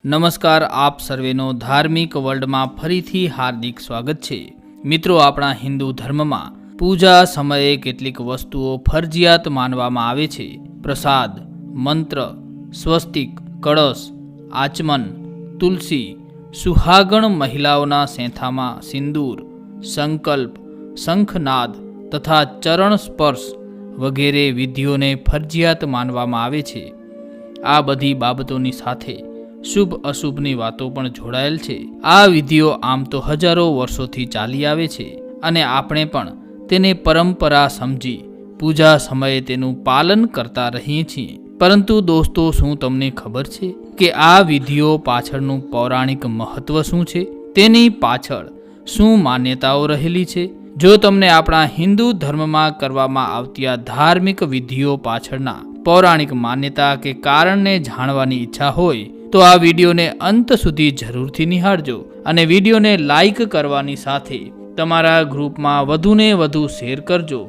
નમસ્કાર, આપ સર્વેનો ધાર્મિક વર્લ્ડમાં ફરીથી હાર્દિક સ્વાગત છે। મિત્રો, આપણા હિન્દુ ધર્મમાં પૂજા સમયે કેટલીક વસ્તુઓ ફરજિયાત માનવામાં આવે છે। પ્રસાદ, મંત્ર, સ્વસ્તિક, કળશ, આચમન, તુલસી, સુહાગણ મહિલાઓના સેંથામાં સિંદૂર, સંકલ્પ, શંખનાદ તથા ચરણ સ્પર્શ વગેરે વિધિઓને ફરજિયાત માનવામાં આવે છે। આ બધી બાબતોની સાથે શુભ અશુભની વાતો પણ જોડાયેલ છે। આ વિધિઓ આમ તો હજારો વર્ષોથી ચાલી આવે છે અને આપણે પણ તેને પરંપરા સમજી પૂજા સમયે તેનું પાલન કરતા રહીએ છીએ। પરંતુ દોસ્તો, શું તમને ખબર છે કે આ વિધિઓ પાછળનું પૌરાણિક મહત્વ શું છે? તેની પાછળ શું માન્યતાઓ રહેલી છે? જો તમને આપણા હિન્દુ ધર્મમાં કરવામાં આવતી આ ધાર્મિક વિધિઓ પાછળના પૌરાણિક માન્યતા કે કારણને જાણવાની ઈચ્છા હોય તો આ વિડીયોને અંત સુધી જરૂરથી નિહાળજો અને વિડીયોને લાઈક કરવાની સાથે તમારા ગ્રુપમાં વધુને વધુ શેર કરજો,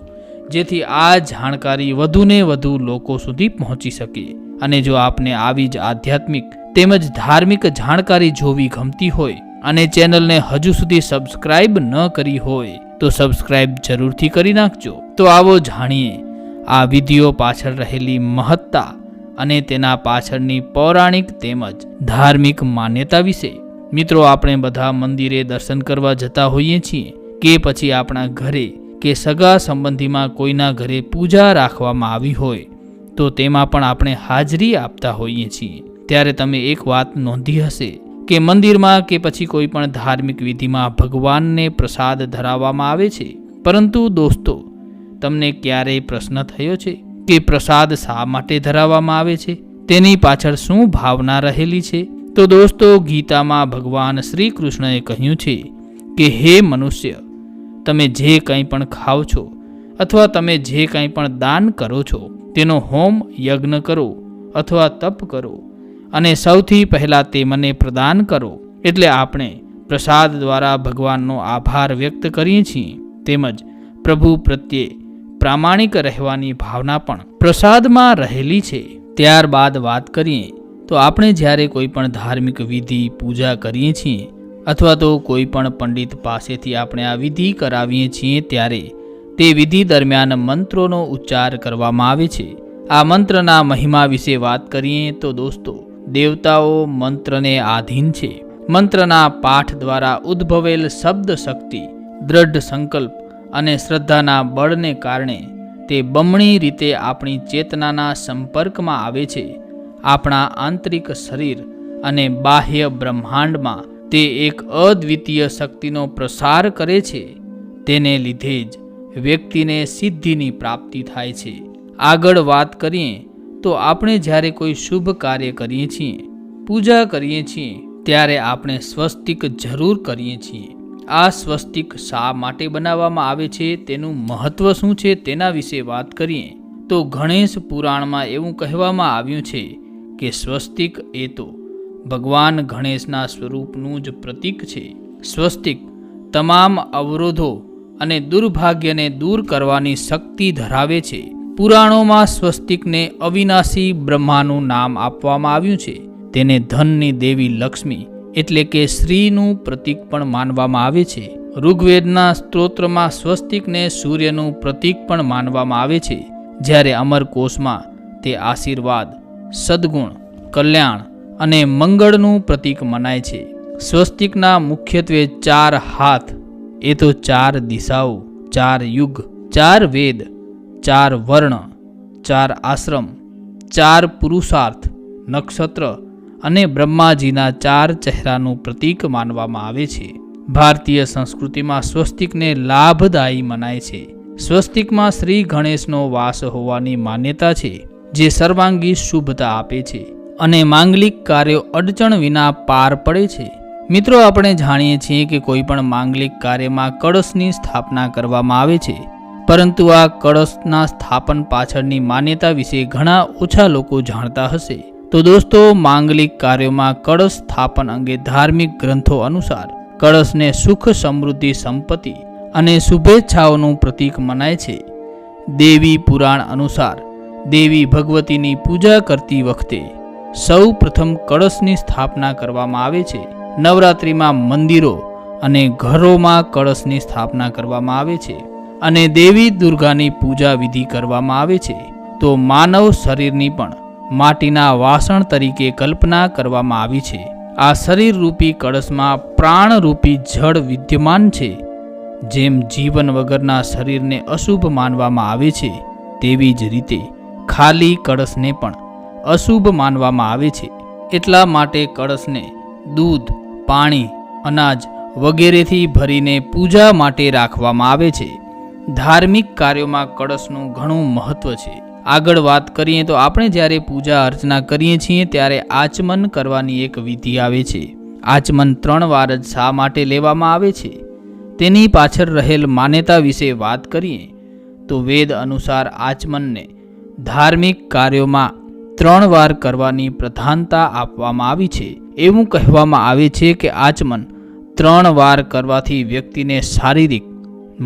જેથી આ જાણકારી વધુને વધુ લોકો સુધી પહોંચી શકે। અને જો આપને આવી જ આધ્યાત્મિક તેમજ ધાર્મિક જાણકારી જોવી ગમતી હોય અને ચેનલને હજુ સુધી સબસ્ક્રાઇબ ન કરી હોય તો સબસ્ક્રાઇબ જરૂરથી કરી નાખજો। તો આવો જાણીએ આ વિધિઓ પાછળ રહેલી મહત્તા અને તેના પાછળની પૌરાણિક તેમજ ધાર્મિક માન્યતા વિશે। મિત્રો, આપણે બધા મંદિરે દર્શન કરવા જતા હોઈએ છીએ કે પછી આપણા ઘરે કે સગા સંબંધીમાં કોઈના ઘરે પૂજા રાખવામાં આવી હોય તો તેમાં પણ આપણે હાજરી આપતા હોઈએ છીએ। ત્યારે તમે એક વાત નોંધી હશે કે મંદિરમાં કે પછી કોઈ પણ ધાર્મિક વિધિમાં ભગવાનને પ્રસાદ ધરાવવામાં આવે છે, પરંતુ દોસ્તો, તમને ક્યારેય પ્રશ્ન થયો છે કે પ્રસાદ શા માટે ધરાવવામાં આવે છે? તેની પાછળ શું ભાવના રહેલી છે? તો દોસ્તો, ગીતામાં ભગવાન શ્રી કૃષ્ણએ કહ્યું છે કે હે મનુષ્ય, તમે જે કંઈ પણ ખાઓ છો અથવા તમે જે કંઈ પણ દાન કરો છો તેનો હોમ યજ્ઞ કરો અથવા તપ કરો અને સૌથી પહેલાં તે મને પ્રદાન કરો। એટલે આપણે પ્રસાદ દ્વારા ભગવાનનો આભાર વ્યક્ત કરીએ છીએ, તેમજ પ્રભુ પ્રત્યે પ્રામાણિક રહેવાની ભાવના પણ પ્રસાદમાં રહેલી છે। ત્યારબાદ વાત કરીએ તો આપણે જ્યારે કોઈ પણ ધાર્મિક વિધિ પૂજા કરીએ છીએ અથવા તો કોઈ પણ પંડિત પાસેથી આપણે આ વિધિ કરાવીએ છીએ ત્યારે તે વિધિ દરમિયાન મંત્રોનો ઉચ્ચાર કરવામાં આવે છે। આ મંત્રના મહિમા વિશે વાત કરીએ તો દોસ્તો, દેવતાઓ મંત્રને આધીન છે। મંત્રના પાઠ દ્વારા ઉદ્ભવેલ શબ્દ શક્તિ, દ્રઢ સંકલ્પ અને શ્રદ્ધાના બળને કારણે તે બમણી રીતે આપણી ચેતનાના સંપર્કમાં આવે છે। આપણા આંતરિક શરીર અને બાહ્ય બ્રહ્માંડમાં તે એક અદ્વિતીય શક્તિનો પ્રસાર કરે છે। તેને લીધે જ વ્યક્તિને સિદ્ધિની પ્રાપ્તિ થાય છે। આગળ વાત કરીએ તો આપણે જ્યારે કોઈ શુભ કાર્ય કરીએ છીએ, પૂજા કરીએ છીએ, ત્યારે આપણે સ્વસ્તિક જરૂર કરીએ છીએ। આ સ્વસ્તિક શા માટે બનાવવામાં આવે છે, તેનું મહત્વ શું છે, તેના વિશે વાત કરીએ તો ગણેશ પુરાણમાં એવું કહેવામાં આવ્યું છે કે સ્વસ્તિક એ તો ભગવાન ગણેશના સ્વરૂપનું જ પ્રતીક છે। સ્વસ્તિક તમામ અવરોધો અને દુર્ભાગ્યને દૂર કરવાની શક્તિ ધરાવે છે। પુરાણોમાં સ્વસ્તિકને અવિનાશી બ્રહ્માનું નામ આપવામાં આવ્યું છે। તેને ધનની દેવી લક્ષ્મી એટલે કે શ્રીનું પ્રતીક પણ માનવામાં આવે છે। ઋગ્વેદના સ્ત્રોત્રમાં સ્વસ્તિકને સૂર્યનું પ્રતીક પણ માનવામાં આવે છે, જ્યારે અમરકોશમાં તે આશીર્વાદ, સદ્ગુણ, કલ્યાણ અને મંગળનું પ્રતીક મનાય છે। સ્વસ્તિકના મુખ્યત્વે 4 હાથ, એ તો 4 દિશાઓ, 4 યુગ, 4 વેદ, 4 વર્ણ, 4 આશ્રમ, 4 પુરુષાર્થ, નક્ષત્ર અને બ્રહ્માજીના 4 ચહેરાનું પ્રતીક માનવામાં આવે છે। ભારતીય સંસ્કૃતિમાં સ્વસ્તિકને લાભદાયી મનાય છે। સ્વસ્તિકમાં શ્રી ગણેશનો વાસ હોવાની માન્યતા છે, જે સર્વાંગી શુભતા આપે છે અને માંગલિક કાર્યો અડચણ વિના પાર પડે છે। મિત્રો, આપણે જાણીએ છીએ કે કોઈ પણ માંગલિક કાર્યમાં કળશની સ્થાપના કરવામાં આવે છે, પરંતુ આ કળશના સ્થાપન પાછળની માન્યતા વિશે ઘણા ઓછા લોકો જાણતા હશે। તો દોસ્તો, માંગલિક કાર્યોમાં કળશ સ્થાપન અંગે ધાર્મિક ગ્રંથો અનુસાર કળશને સુખ, સમૃદ્ધિ, સંપત્તિ અને શુભેચ્છાઓનું પ્રતીક મનાય છે। દેવી પુરાણ અનુસાર દેવી ભગવતીની પૂજા કરતી વખતે સૌ પ્રથમ કળશની સ્થાપના કરવામાં આવે છે. નવરાત્રિમાં મંદિરો અને ઘરોમાં કળશની સ્થાપના કરવામાં આવે છે અને દેવી દુર્ગાની પૂજા વિધિ કરવામાં આવે છે. તો માનવ શરીરની પણ માટીના વાસણ તરીકે કલ્પના કરવામાં આવી છે. આ શરીરરૂપી કળશમાં પ્રાણરૂપી જળ વિદ્યમાન છે. જેમ જીવન વગરના શરીરને અશુભ માનવામાં આવે છે, તેવી જ રીતે ખાલી કળશને પણ અશુભ માનવામાં આવે છે. એટલા માટે કળશને દૂધ, પાણી, અનાજ વગેરેથી ભરીને પૂજા માટે રાખવામાં આવે છે. ધાર્મિક કાર્યોમાં કળશનું ઘણું મહત્વ છે. આગળ વાત કરીએ તો આપણે જ્યારે પૂજા અર્ચના કરીએ છીએ ત્યારે આચમન કરવાની એક વિધિ આવે છે. આચમન 3 વાર જ શા માટે લેવામાં આવે છે તેની પાછળ રહેલ માન્યતા વિશે વાત કરીએ તો વેદ અનુસાર આચમનને ધાર્મિક કાર્યોમાં 3 વાર કરવાની પ્રધાનતા આપવામાં આવી છે. એવું કહેવામાં આવે છે કે આચમન 3 વાર કરવાથી વ્યક્તિને શારીરિક,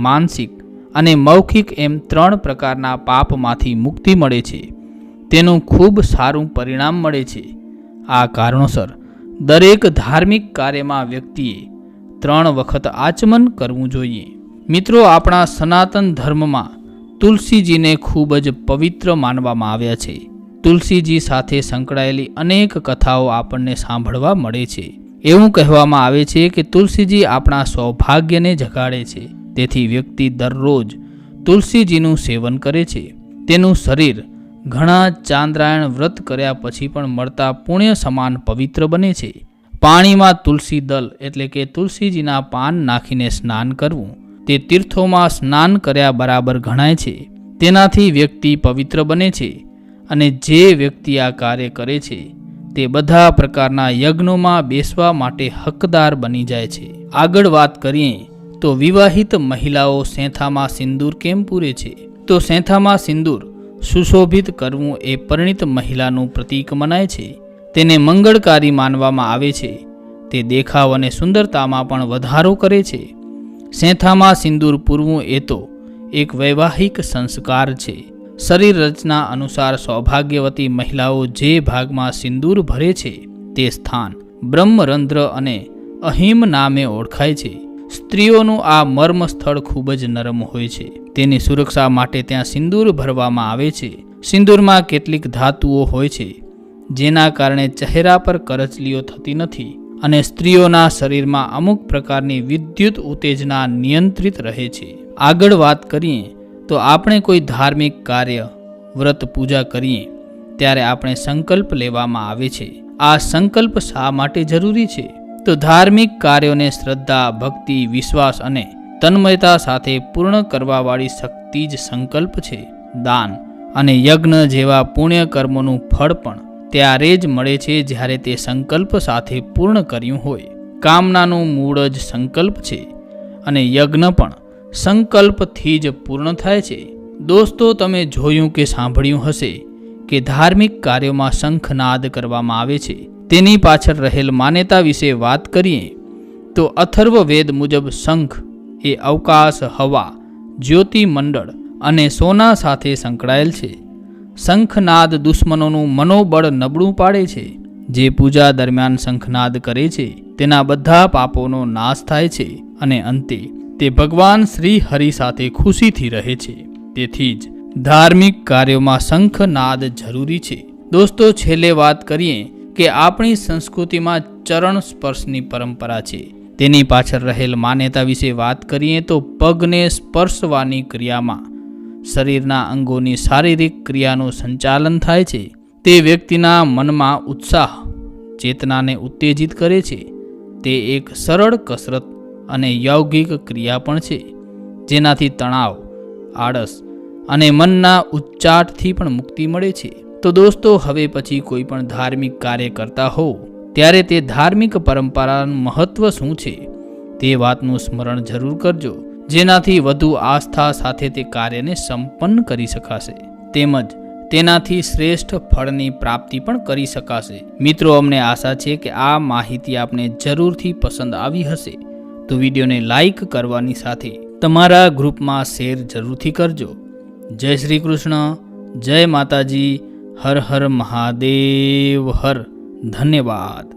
માનસિક અને મૌખિક એમ 3 પ્રકારના પાપમાંથી મુક્તિ મળે છે. તેનું ખૂબ સારું પરિણામ મળે છે. આ કારણોસર દરેક ધાર્મિક કાર્યમાં વ્યક્તિએ 3 વખત આચમન કરવું જોઈએ. મિત્રો, આપણા સનાતન ધર્મમાં તુલસીજીને ખૂબ જ પવિત્ર માનવામાં આવ્યા છે. તુલસીજી સાથે સંકળાયેલી અનેક કથાઓ આપણને સાંભળવા મળે છે. એવું કહેવામાં આવે છે કે તુલસીજી આપણા સૌભાગ્યને જગાડે છે. તેથી વ્યક્તિ દરરોજ તુલસીજીનું સેવન કરે છે. તેનું શરીર ઘણા ચાંદ્રાયણ વ્રત કર્યા પછી પણ મળતા પુણ્ય સમાન પવિત્ર બને છે. પાણીમાં તુલસી દલ એટલે કે તુલસીજીના પાન નાખીને સ્નાન કરવું તે તીર્થોમાં સ્નાન કર્યા બરાબર ગણાય છે. તેનાથી વ્યક્તિ પવિત્ર બને છે અને જે વ્યક્તિ આ કાર્ય કરે છે તે બધા પ્રકારના યજ્ઞોમાં બેસવા માટે હકદાર બની જાય છે. આગળ વાત કરીએ તો વિવાહિત મહિલાઓ સેંથામાં સિંદૂર કેમ પૂરે છે? તો સેંથામાં સિંદૂર સુશોભિત કરવું એ પરિણીત મહિલાનું પ્રતીક મનાય છે. તેને મંગળકારી માનવામાં આવે છે. તે દેખાવ અને સુંદરતામાં પણ વધારો કરે છે. સેંથામાં સિંદૂર પૂરવું એ તો એક વૈવાહિક સંસ્કાર છે. શરીર રચના અનુસાર સૌભાગ્યવતી મહિલાઓ જે ભાગમાં સિંદૂર ભરે છે તે સ્થાન બ્રહ્મરંધ્ર અને અહિમ નામે ઓળખાય છે. સ્ત્રીઓનું આ મર્મ સ્થળ ખૂબ જ નરમ હોય છે. તેની સુરક્ષા માટે ત્યાં સિંદૂર ભરવામાં આવે છે. સિંદૂરમાં કેટલીક ધાતુઓ હોય છે જેના કારણે ચહેરા પર કરચલીઓ થતી નથી અને સ્ત્રીઓના શરીરમાં અમુક પ્રકારની વિદ્યુત ઉત્તેજના નિયંત્રિત રહે છે. આગળ વાત કરીએ તો આપણે કોઈ ધાર્મિક કાર્ય, વ્રત, પૂજા કરીએ ત્યારે આપણે સંકલ્પ લેવામાં આવે છે. આ સંકલ્પ શા માટે જરૂરી છે? તો ધાર્મિક કાર્યોને શ્રદ્ધા, ભક્તિ, વિશ્વાસ અને તન્મયતા સાથે પૂર્ણ કરવાવાળી શક્તિ જ સંકલ્પ છે. દાન અને યજ્ઞ જેવા પુણ્ય કર્મોનું ફળ પણ ત્યારે જ મળે છે જ્યારે તે સંકલ્પ સાથે પૂર્ણ કર્યું હોય. કામનાનું મૂળ જ સંકલ્પ છે અને યજ્ઞ પણ સંકલ્પથી જ પૂર્ણ થાય છે. દોસ્તો, તમે જોયું કે સાંભળ્યું હશે કે ધાર્મિક કાર્યોમાં શંખનાદ કરવામાં આવે છે. તેની પાછળ રહેલ માન્યતા વિશે વાત કરીએ તો અથર્વ વેદ મુજબ શંખ એ અવકાશ, હવા, જ્યોતિમંડળ અને સોના સાથે સંકળાયેલ છે. શંખનાદ દુશ્મનોનું મનોબળ નબળું પાડે છે. જે પૂજા દરમિયાન શંખનાદ કરે છે તેના બધા પાપોનો નાશ થાય છે અને અંતે તે ભગવાન શ્રી હરિ સાથે ખુશીથી રહે છે. તેથી જ ધાર્મિક કાર્યોમાં શંખનાદ જરૂરી છે. દોસ્તો, છેલ્લે વાત કરીએ કે આપણી સંસ્કૃતિમાં ચરણ સ્પર્શની પરંપરા છે. તેની પાછળ રહેલ માન્યતા વિશે વાત કરીએ તો પગને સ્પર્શવાની ક્રિયામાં શરીરના અંગોની શારીરિક ક્રિયાનું સંચાલન થાય છે. તે વ્યક્તિના મનમાં ઉત્સાહ, ચેતનાને ઉત્તેજિત કરે છે. તે એક સરળ કસરત અને યૌગિક ક્રિયા પણ છે જેનાથી તણાવ, આળસ અને મનના ઉચ્ચાટથી પણ મુક્તિ મળે છે. તો દોસ્તો, હવે પછી કોઈ પણ ધાર્મિક કાર્ય કરતા હો ત્યારે તે ધાર્મિક પરંપરાનું મહત્વ શું છે તે વાતનું સ્મરણ જરૂર કરજો, જેનાથી વધુ આસ્થા સાથે તે કાર્યને સંપન્ન કરી શકાશે તેમજ તેનાથી શ્રેષ્ઠ ફળની પ્રાપ્તિ પણ કરી શકાશે. મિત્રો, અમને આશા છે કે આ માહિતી આપને જરૂરથી પસંદ આવી હશે. તો વિડીયોને લાઈક કરવાની સાથે તમારા ગ્રુપમાં શેર જરૂરથી કરજો. જય શ્રી કૃષ્ણ, જય માતાજી, હર હર મહાદેવ હર. ધન્યવાદ.